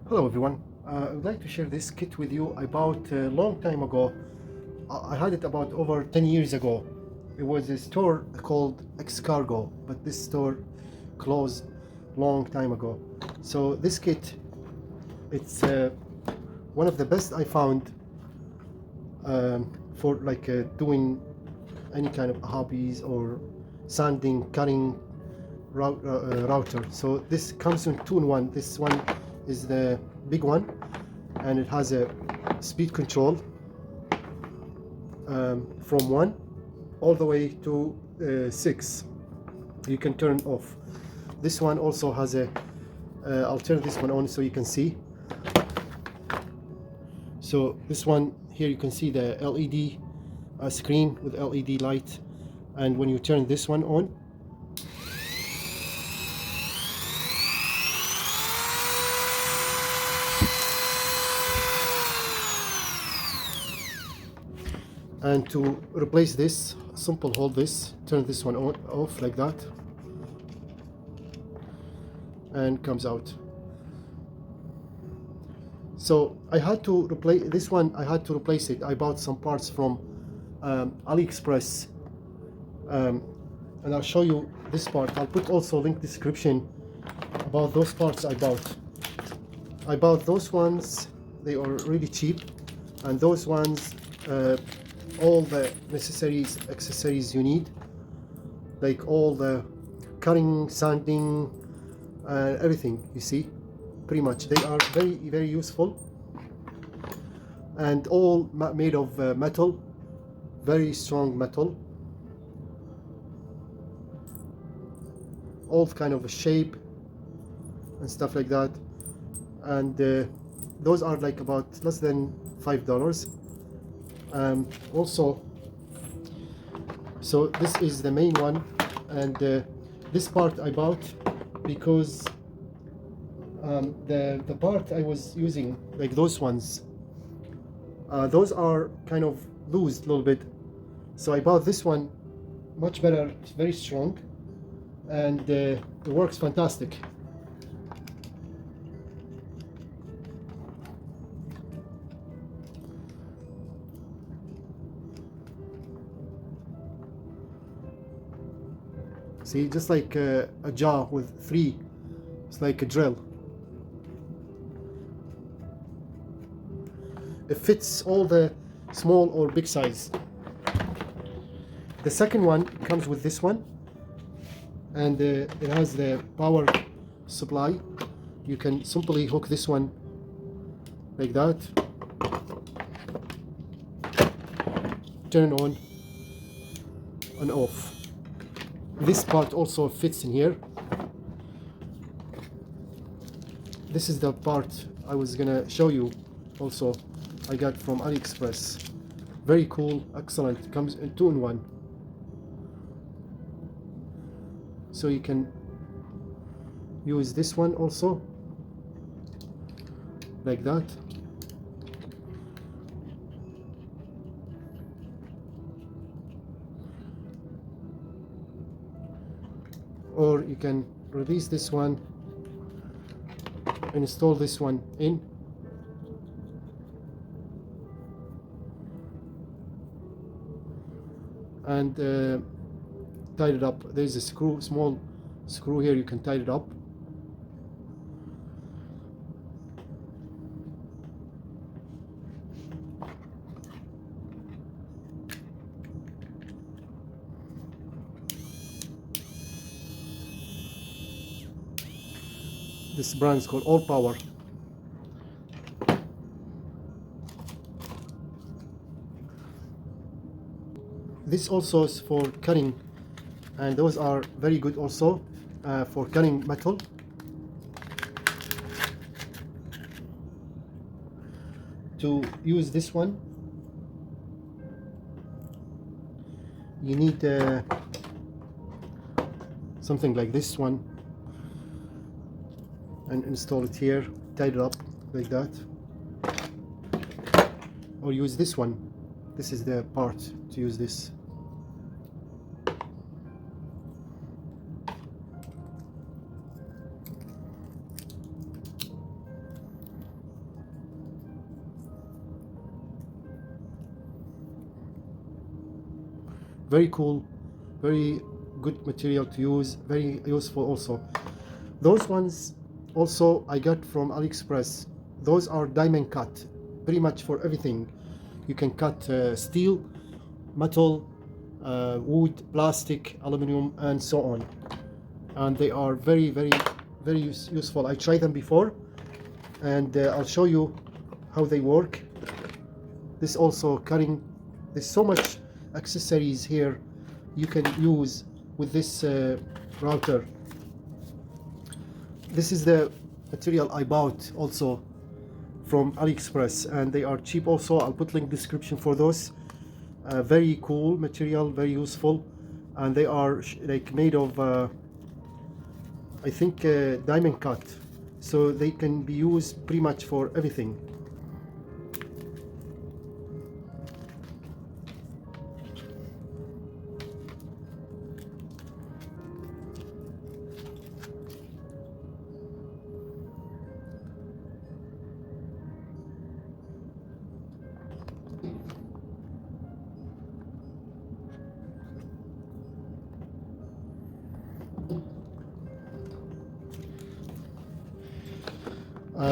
Hello everyone, I would like to share this kit with you. About a long time ago, I had it about over 10 years ago. It was a store called X-Cargo, but this store closed long time ago. So this kit, it's one of the best I found for doing any kind of hobbies or sanding, cutting, router. So this comes in 2-in-1. This one is the big one, and it has a speed control from 1 all the way to 6. You can turn off. This one also has a I'll turn this one on so you can see. So this one here, you can see the LED screen with LED light, and when you turn this one on, and to replace this, simple hold this, turn this one on, off like that, and comes out. So I had to replace this one. I had to replace it. I bought some parts from AliExpress, and I'll show you this part. I'll put also link description about those parts I bought. I bought those ones. They are really cheap, and those ones all the necessaries, accessories you need, like all the cutting, sanding, everything. You see, pretty much they are very useful, and all made of metal, very strong metal, all kind of a shape and stuff like that. And those are like about less than $5. Also, so this is the main one, and this part I bought because the part I was using, like those ones, those are kind of loose a little bit. So I bought this one, much better, it's very strong, and it works fantastic. See, just like a jaw with 3, it's like a drill. It fits all the small or big size. The second one comes with this one, and it has the power supply. You can simply hook this one like that, turn on and off. This part also fits in here. This is the part I was gonna show you also. I got from AliExpress. Very cool, excellent. It comes in 2-in-1. So you can use this one also like that. Or you can release this one, install this one in, and tied it up. There's a screw, small screw here, you can tie it up. This brand is called Allpower. This also is for cutting, and those are very good also for cutting metal. To use this one, you need something like this one, and install it here, tie it up like that, or use this one. This is the part to use this. Very cool, very good material to use, very useful also. Those ones also I got from AliExpress. Those are diamond cut, pretty much for everything. You can cut steel, metal, wood, plastic, aluminum, and so on. And they are very, very useful. I tried them before, and I'll show you how they work. This also cutting. There's so much accessories here you can use with this router. This is the material I bought also from AliExpress, and they are cheap also. I'll put link description for those. Very cool material, very useful, and they are like made of I think diamond cut, so they can be used pretty much for everything.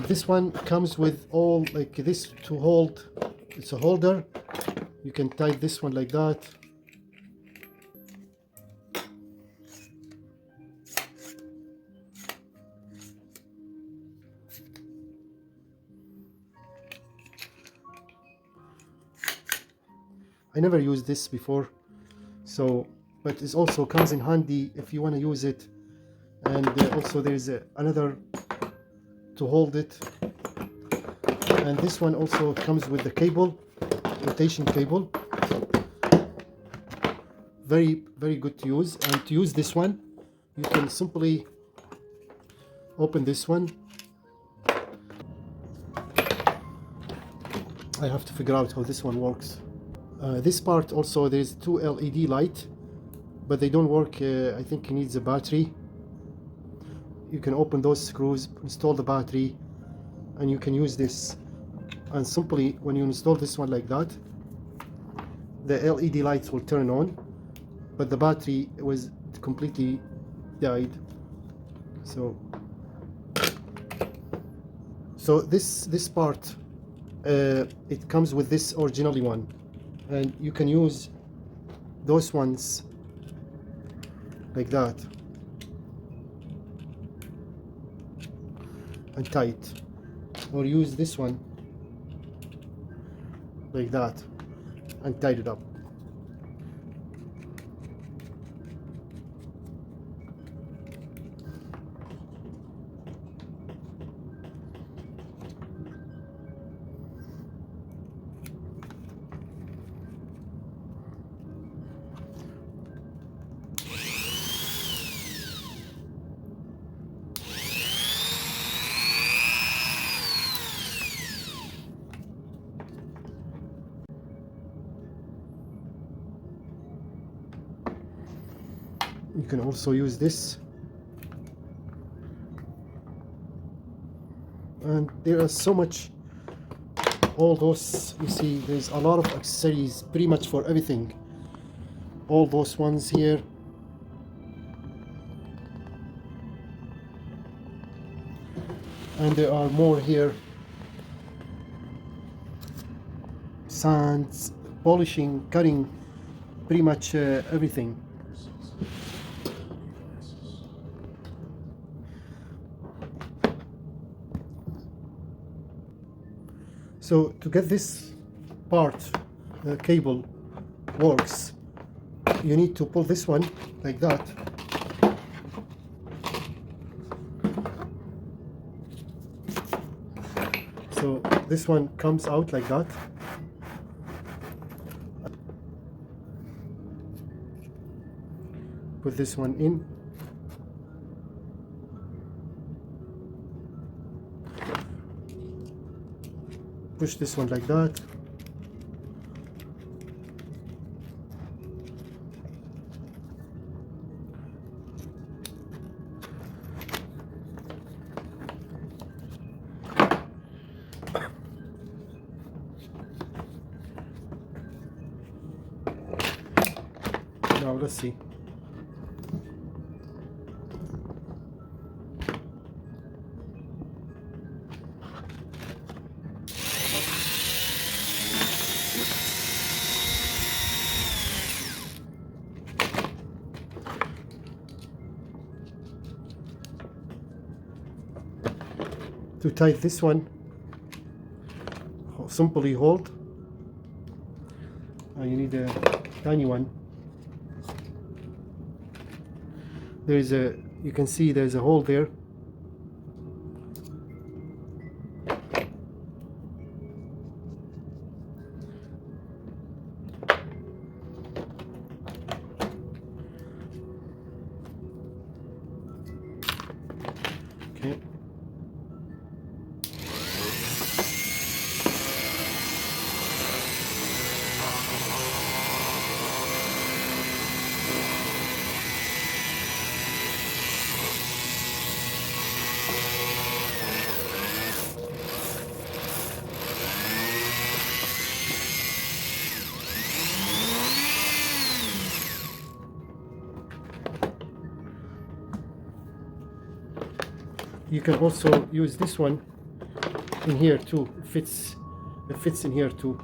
This one comes with all like this to hold. It's a holder. You can tie this one like that. I never used this before, so but it also comes in handy if you want to use it. And also there's another to hold it, and this one also comes with the cable, rotation cable. Very good to use. And to use this one, you can simply open this one. I have to figure out how this one works. This part also, there's two LED light, but they don't work. I think it needs a battery. You can open those screws, install the battery, and you can use this. And simply when you install this one like that, the LED lights will turn on, but the battery was completely died. So this part, it comes with this originally one, and you can use those ones like that and tight, or use this one like that and tied it up. You can also use this, and there are so much, all those, you see there's a lot of accessories pretty much for everything. All those ones here, and there are more here. Sands, polishing, cutting, pretty much everything. So to get this part, the cable works, you need to pull this one like that. So this one comes out like that. Put this one in. Push this one like that. Now let's see. To tighten this one, simply hold, and you need a tiny one. There's a, you can see there's a hole there. Okay. You can also use this one in here too. It fits in here too.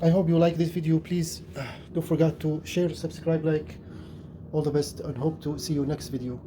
I hope you like this video. Please don't forget to share, subscribe, like. All the best, and hope to see you next video.